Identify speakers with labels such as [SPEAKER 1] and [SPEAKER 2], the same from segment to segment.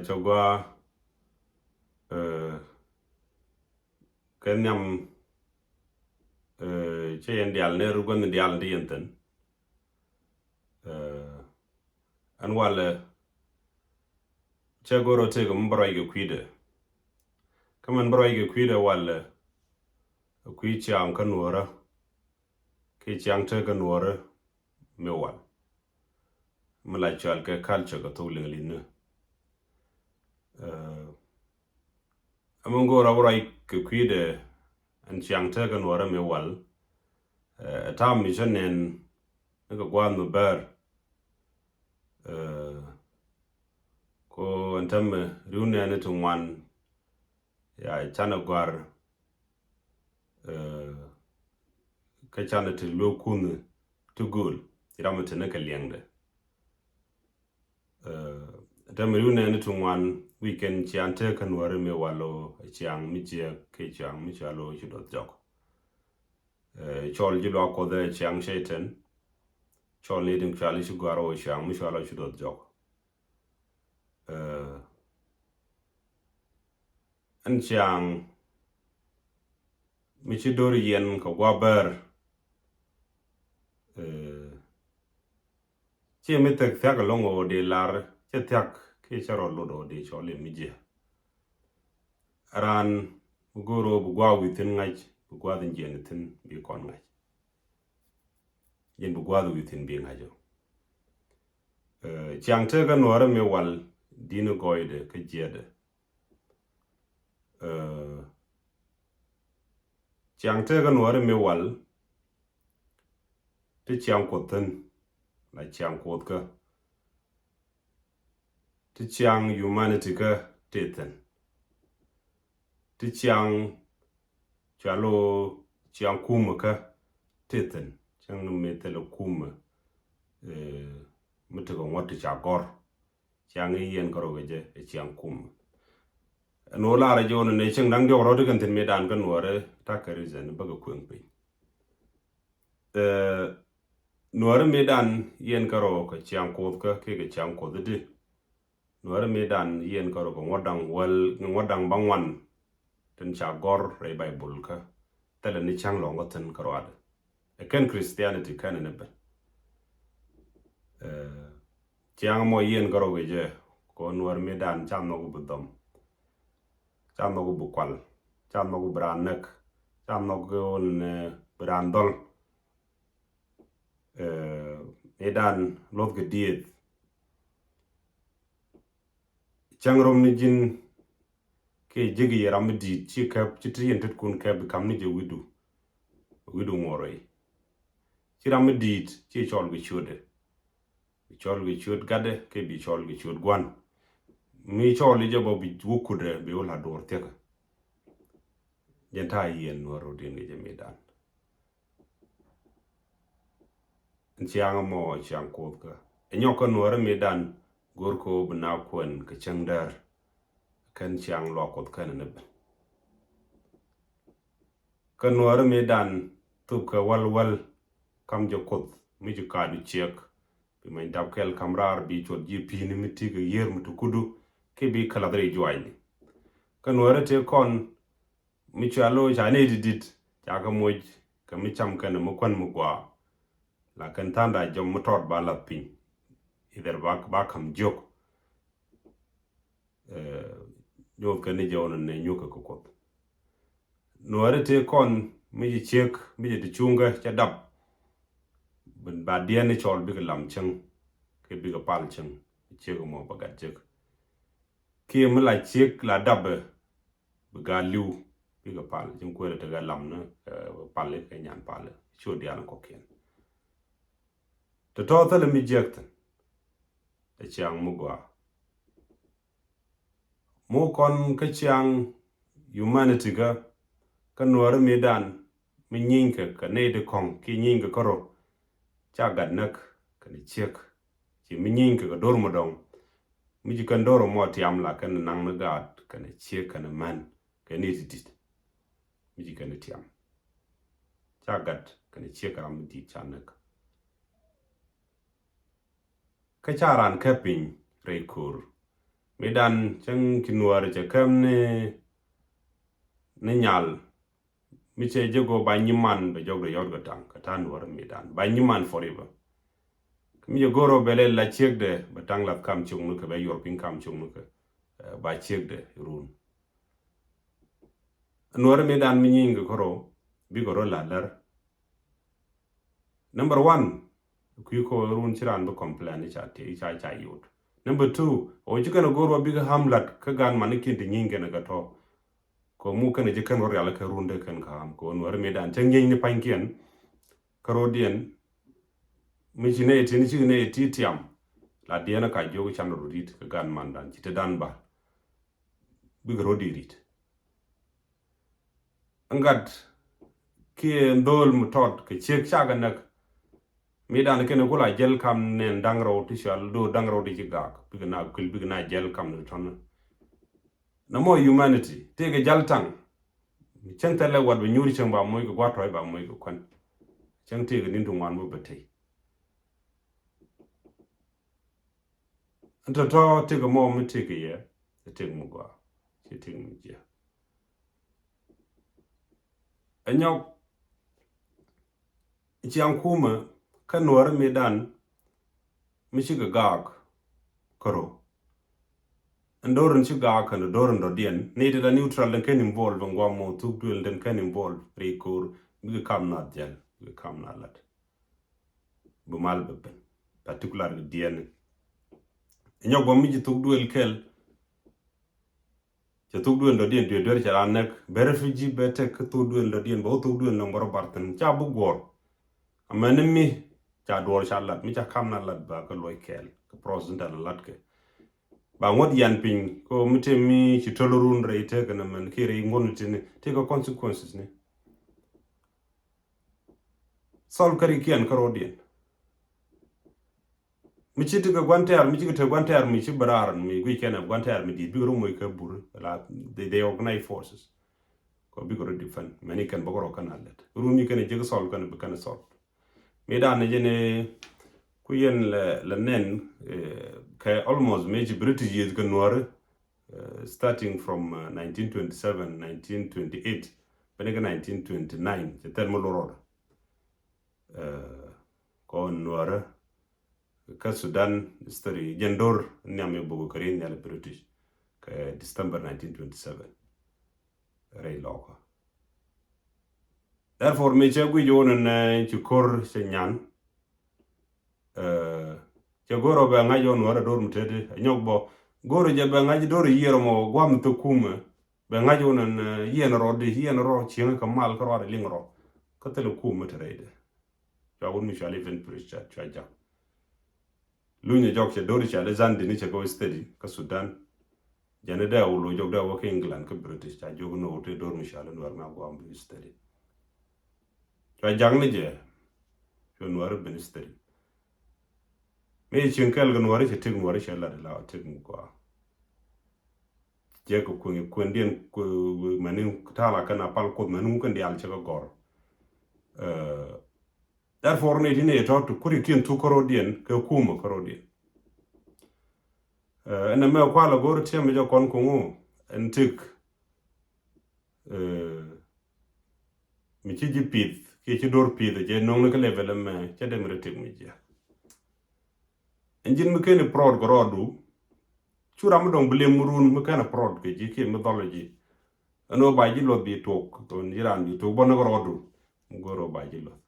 [SPEAKER 1] chogwa kenyam chen dial ne rugon dial ndi yenten an wale chegoro tego mbroy ge kwide kaman mbroy ge kwide wale kwi chang kanora ke chang te kanora me wal mala chal ke culture ga to linglin amongo rabrai ke kwide an chang te kanora me wal tam mi janen ga gwan no ber ko antam rune ne tungwan ya chana gwar ka chana te lokun to gol iramate ne kaliengde antam rune ne tungwan weekend chante kanware me walo chiang mi je ke chiang mi chalo chudot jok chol jilo ko de chiang sheten chol ne ding chali chugaro chiang mi chalo chudot jok an chiang mi chidori yen ko gwaber chi mi tek thak longo de lar che thak ke charo lodo de chole mi je ran goro bu gwa witin ngaj bu gwa den jenetin bi kon ngaj yen bu gwa witin bi ngajo chiang te ga nore me wal dino goide ke jede chiang te ga nore me wal te chiang koten la chiang kot ka te chiang humanity ka teten te chiang chalo chiang kuma ka teten chiang me tele kuma mutego ngwati chagor chiang yen karo geje chiang kuma no la ra jona ne ching dang joro de kan tin medan kan wore takari zen baga kweng pe nuare medan yen karo ka chiang kot ka ke chiang kot de nuare medan yen karo ko ngodang bangwan tin chagor re bible ka tele ni chang longo tin karo ad ken christianity kan ne be chiang mo yen karo geje ko nuare medan cham no budom cham no bukwal cham no branek cham no gon brandol medan lot ge diet changrom ni jin ke jigi yaram di chi kap chi trien tet kun kap kam ni je widu ngoroi chi ram di chi chol ge chud gade ke bi chol ge chud gwan mi chol je bo bi wukude be wala dor tega jenta yen waro din ge medan chiang mo chiang kot ka enyoko nuare medan gorko bna kwen ke changdar kan chiang lo kot kan ne kan nuare medan tu ka wal kam jo kot mi ju ka du chek bi mai dab kel kamrar bi chot ji pi ni miti ge yer mutu kudu ke bi kala dre joine kan nuare te kon mi chalo jane didit jaga moj ka mi cham kan mo kwan mo gwa la kan tanda jom motor ba la pin ider ba kam jok jok kan ni jawon ne nyuka ko kot nuare te kon mi chek mi de chunga cha dab ben ba dia ni chol bi lam chang ke bi ga pal chang chek mo ba ga chek ke mi la chek la dab bi ga liu bi ga pal jim ko te ga lam na pal ke nyan pal cho dia na ko ken to total mi jekten e chiang mugwa mo kon ka chiang humanity ga kanwar medan mi nyinka ka ne de kong ki nyinka koro cha gadnak kan chek chi mi nyinka ga dor modong mi ji kan doro mo tiam la kan nang na gad kan chek kan man kan ni dit mi ji kan tiam cha gad kan chek ram di chanak ka charan ka pin re kur medan chang kinuar che kam ne nyal mi che jego ba nyiman be jogdo yodgo tang ka tan war medan ba nyiman forever mi je goro bele la chekde ba tang la kam chung nu ke be yor pin kam chung nu ke ba chekde run nuar medan mi nying koro bi goro la dar number 1 ku ko run chiran be complain cha te cha yot number 2 o jikana goro bi ga hamlat ka gan man kin de nyinge na gato ko mu kana jikan ro yalla ka runde kan ka am ko nuar medan tangeng ni pankien karodien mi chine tin chine titiam la diana ka jogo chano rit ka gan mandan chite dan ba bi gro dirit angat ki ndol mutot ke chek chaga nak medan ken ko la jel kam nen dangro ti shal do dangro di gak bi na kul bi na jel kam no ton na mo humanity te ga jaltang chen tele wad bi nyuri chen ba moy ko gwato ba moy ko kon chen te ga nindu wan mo betay anta to te ga mo mi te ga ye te ga mo gwa te te mi je anyok chiang kuma kanwar medan mi shiga gak koro ndoren shiga kan doren do dien need da neutral den kan involve ngwa mo tuk duel den kan involve rekur bi kam na jel bi kam na lat bu mal beben particular dien nyok bo mi ji tuk duel kel je tuk duel do dien de cha nek berefiji bete ka tuk duel do dien bo tuk duel no ngoro barten cha bu gor amanemi cha dor cha lat mi cha kam na lat ba ka loy kel ka president la lat ke ba ngot yan pin ko mite mi ci tolorun reite kana man kire ngonutine te ko consequences ne sol kari kian karodien mi ci tiga gwantar mi ci te gwantar mi ci barar mi gwi kana gwantar mi di biro moy ka bur la they organize forces ko bi ko defend mani kan bogoro kana let rumi kana je sol kana be kana sol mi da ne jene ku yen la nen ka almost major British years kan noir starting from 1927 1928 benega 1929 je termo loro ko noir ka Sudan story jendor nyame bogo kare nyale British ka December 1927 rey loko therefore me chagui jonen chukor senyan goro ba ngajo no ara dor mutede nyogbo goro je ba ngaji dor yero mo gwam to kuma ba ngajo nan yen ro chin ka mal ka ro lingro ka tele kuma terede ja won mi shali ven preacher chaja lunya jok che dor cha le zandi ni che go steady ka Sudan jane da ulo jok da wo ke England ka British cha jogo no te dor mi shali no ma gwam bi steady cha jang ni je jo no ara ben steady me chinkel gan wari che tig wari che la tig kwa je ko kundien ko manin tala kana pal ko manu kan dial che gor therefore ne dine to kuri kin tu korodien ke kuma korodien ena me kwa la gor che me jo kon ko en tik mi chi pith ke chi dor pith je non ke level me che dem retik mi je engine mekene prod gorodu churam dong blem murun mekene prod ke jike mythology ano ba jilo bi tok to niran bi to bono gorodu goro ba jilo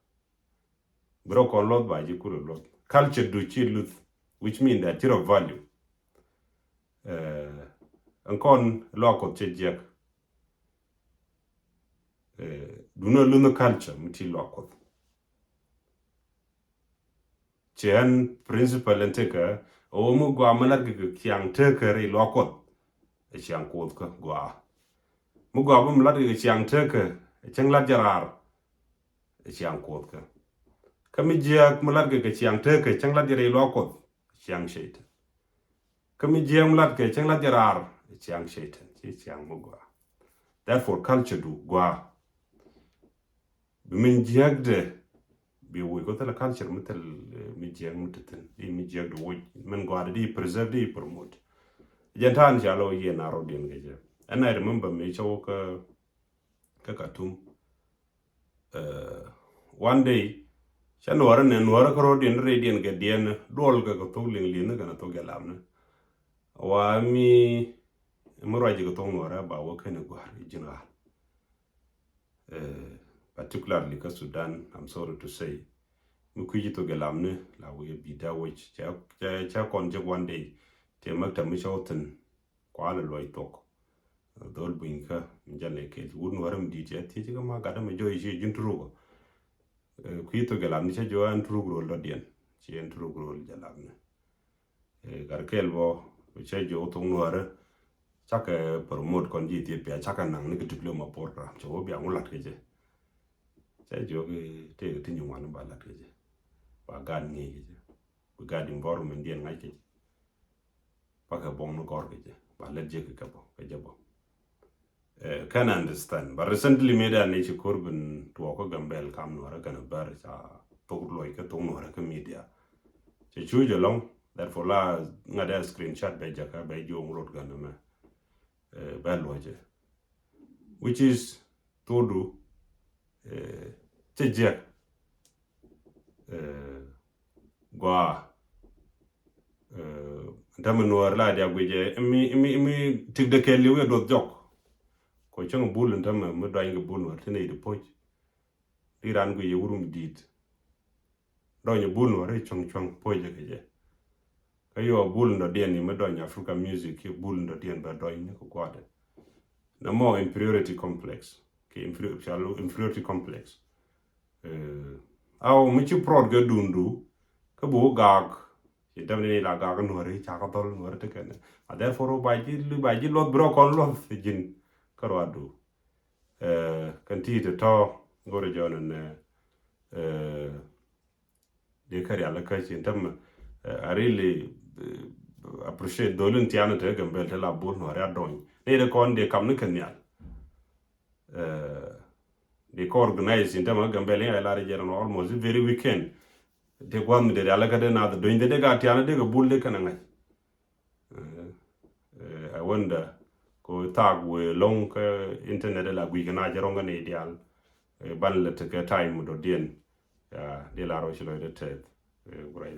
[SPEAKER 1] bro kon lot ba jikuru lot culture do chiluth which mean that zero value ankon loko chejek do no luno culture mti loko chen principle enteka o mu gwa malar ge kyang teke re lokot e kyang kod ka gwa mu gwa bum lar ge kyang teke e chang la jarar e kyang kod ka kami jiak malar ge kyang teke chang la dire lokot kyang sheit kami jiak malar ge chang la jarar e kyang sheit e kyang mu gwa therefore culture do gwa bimin jiak de bi wo ko tala culture mutal mi jiak mutaten di mi jiak do wo men gwa di preserve di promote Jantan chalo ye na rodin geje. And I remember me choke Katum. One day, Chanwaran and Warakaro din radian get dien, Dolga go tolling lina gonna to galamna. Wa mi Muraji go tonora ba working a guar general. Particularly because Sudan, I'm sorry to say. Mukuji to galamne, la we be that which cha on one day, te makta mishoten, Kuala Loy talk. Dol buinka, Jane Kate, wouldn't worry DJ, teaching a magadam a joy she juntrugo. Quito galamni cha joa and trugro lodian, she and trugro jalamne. Garkelvo, which I jo tonguare, chaka promote conjiti, pia chaka nang nickel diploma porta, chobia mulatke. Say joke, take a tin you one about that. God need we got environment deal like it. Paka bong no garbage, but let Jake a couple. Can understand, but recently made a nature curban to walk a gambel come no can a bear talk like a tongue or a media. She choose along that for la not a screenshot by Jacka by Joe Road Gunner, bad lodger, which is to do Jack. Gwa Nuer la dia gweje mi tik de kelli we do jok ko chang bul ndam mo doy nga bul war tene de poch di ran gweje wurum dit doy bul war chong poje keje kayo bul ndo den ni mo doy Africa music bul ndo den ba doy ni ko kwade na mo inferiority complex ke inferiority complex aw mi ci prod ga dundu ka bu gag idam ni la gag Nuer cha ka tol Nuer te ken therefore ba ji lot bro kon lot jin karwadu kan ti to ngore jonen de kari ala ka ci tam I really appreciate dolun tiana te gambel te la bur Nuer adon ne de kon de kam ne ken yal they co-organize in terms of gambling a large almost very weekend. They go on the alaka na the doing the gatiana de bull de kananga. I wonder go tag we long internet la we can ajaronga ne ideal ban let time do dien de la roche le de tet right